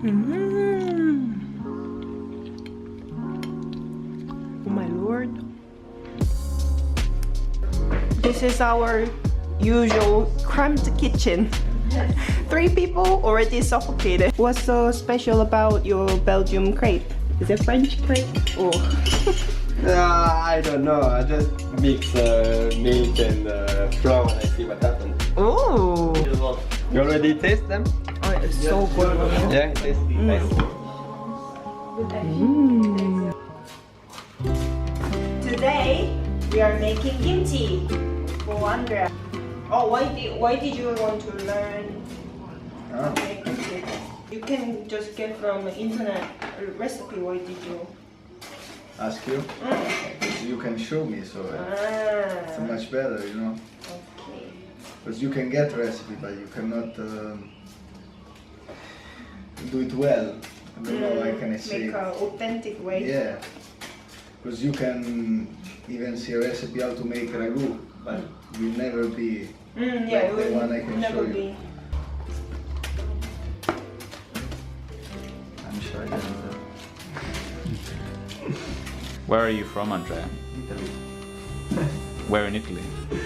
Oh my lord. This is our usual cramped kitchen. 3 people already suffocated. What's so special about your Belgium crepe? Is it French crepe or? I don't know. I just mix milk and flour and I see what happens. Oh! You already taste them? Oh, it's so good. Yeah, it tastes nice. Today we are making kimchi for Andrea. Oh, why did you want to learn how to make kimchi? You can just get from internet a recipe. Why did you ask you? You can show me, so it's much better, you know. Okay. Because you can get recipe, but you cannot do it well. I don't know how can I say. Make an authentic way. Yeah. Because you can even see a recipe how to make ragu, but it will never be Yeah, like the one I can show you. I'm sure I can do that. Where are you from, Andrea? Italy. Where in Italy? Yeah,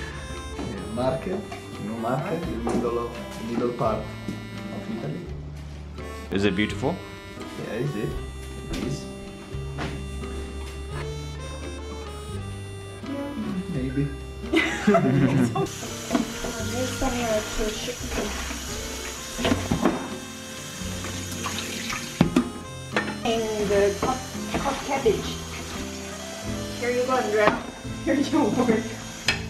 Market, you know Market, the middle part of Italy. Is it beautiful? Yeah, is it? It is. Maybe. And the cut cabbage. Here you go, Andrea. Here's your work.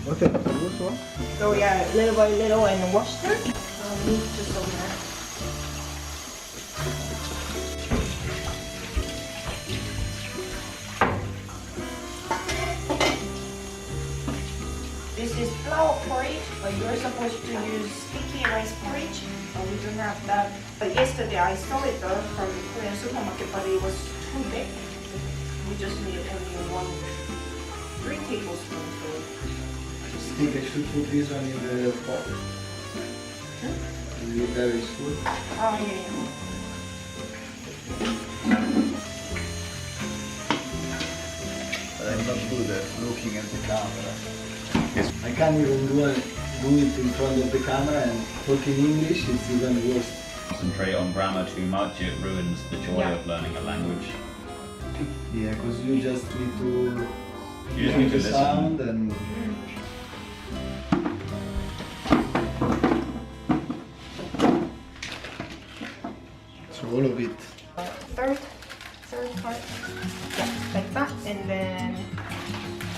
Okay, this one. So yeah, little by little and wash them. Meat just over there. This is flour porridge, but you're supposed to use sticky rice porridge. We don't have that. But yesterday I saw it from the Korean supermarket, but it was too big. We just need only 3 tablespoons. I think I should put this one in the pot. Is it very sweet? Oh yeah. But I'm not good at looking at the camera. Yes. I can't even do it in front of the camera, and talking English it's even worse. Concentrate on grammar too much, it ruins the joy Yeah. of learning a language. Yeah, because you just need to You just hear need to the listen. sound and so all of it. Third part, yeah, like that, and then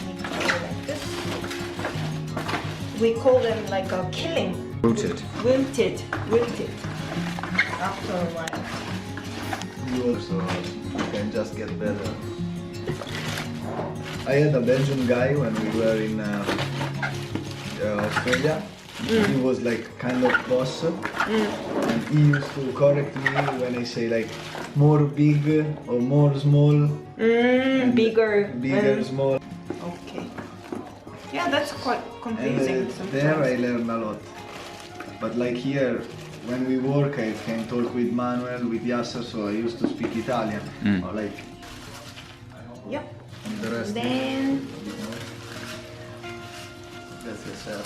we go like this. We call them like a killing. Wilted. Wilted. After a while. You also can just get better. I had a Belgian guy when we were in Australia. He was like kind of boss, and he used to correct me when I say like more big or more small. And Bigger. small. Okay. Yeah, that's quite confusing. And there I sometimes. learned a lot. But like here, when we work, I can talk with Manuel, with Yasser, so I used to speak Italian. Or like, Yep. and the rest. Then That's the set.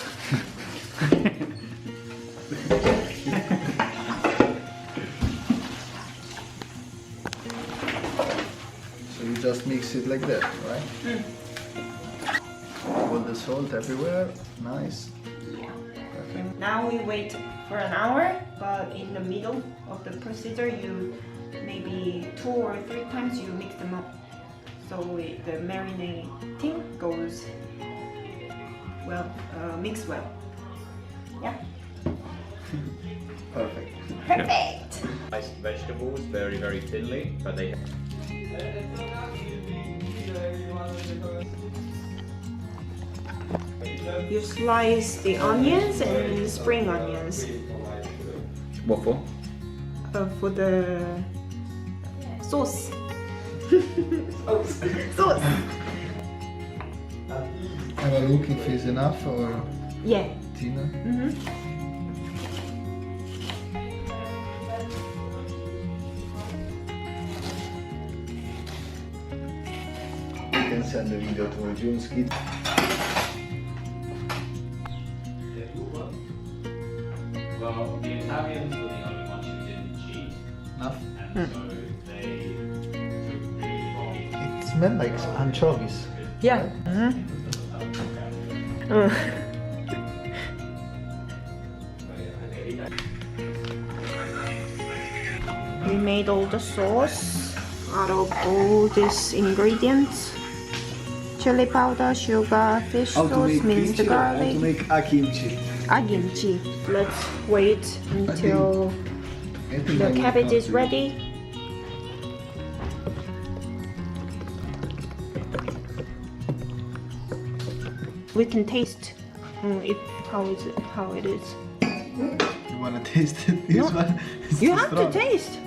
So you just mix it like that, right? All the salt everywhere. Nice. Perfect. now we wait for an hour, but in the middle of the procedure, you maybe 2 or 3 times you mix them up, so the marinating goes well, mixed well. Yeah. Perfect. Perfect. Sliced vegetables, very, very thinly, but they... You slice the onions and spring onions What for? for the sauce. Sauce. Have a look if it's enough or Yeah. can send the video to Junski. Well, the Italians were the only ones who didn't cheat, No? and so they took really long. It smells like anchovies. Yeah. We made all the sauce out of all these ingredients. Chili powder, sugar, fish How to sauce, make minced kimchi? How to garlic, make a kimchi? kimchi. Let's wait until I think the I will cabbage help is you. ready. We can taste if how it is. You wanna taste it? This No. one? It's You too have strong. to taste.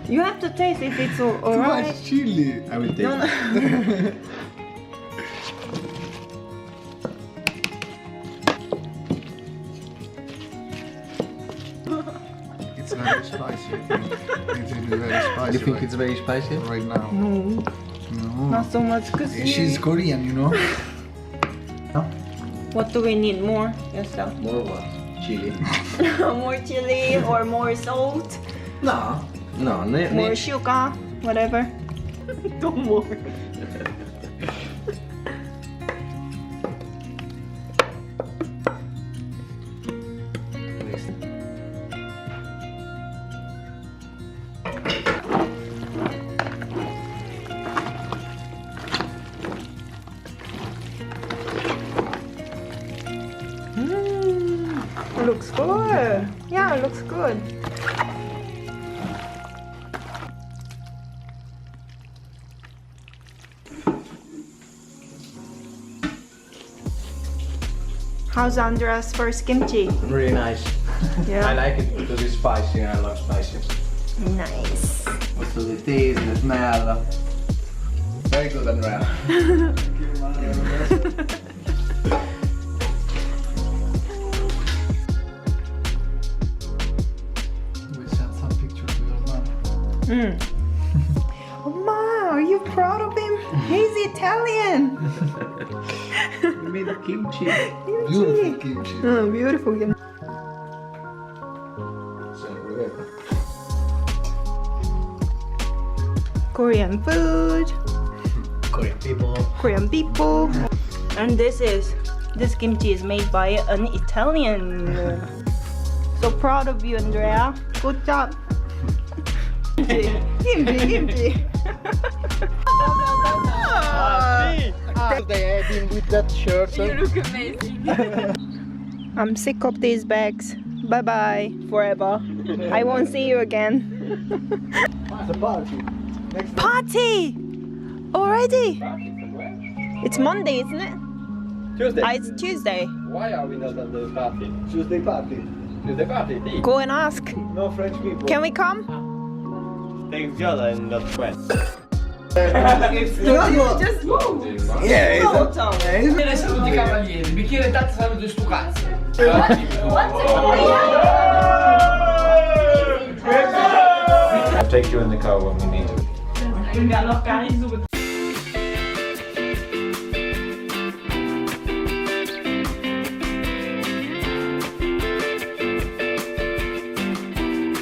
You have to taste if it's Too alright. much chili. I will taste No, no. it. It's very spicy. I think. It's really very spicy. You think right, it's very spicy? right now? No, No. not so much. Cause She's Korean, you know. what do we need more? Yes, sir. More what? Chili? More chili or more salt, No. No, more sugar, whatever. Don't worry. It looks good. Yeah, it looks good. How's Andrea's first kimchi? Really nice. Yeah. I like it because it's spicy and I love spicy. Nice. Also the taste, the smell. Very good, Andrea. We sent some pictures to your mom. Mama, are you proud of him? He's Italian. We made a kimchi. Beautiful kimchi. Beautiful kimchi. Korean food, Korean people. Korean people. And this kimchi is made by an Italian. So proud of you, Andrea. Good job. Kimchi. They had him with that shirt. You look amazing. I'm sick of these bags. Bye bye forever. I won't see you again. It's a party. Next Party! Already? It's Monday, isn't it? Tuesday. It's Tuesday. Why are we not at the party? Tuesday party. Tuesday party. Go and ask. No French people. Can we come? Thank God I'm not friends. Just Yeah, Bene, saluti cavalieri, bicchiere tanto saluti stu cazzo. I'll take you in the car when we need to. We got enough guys.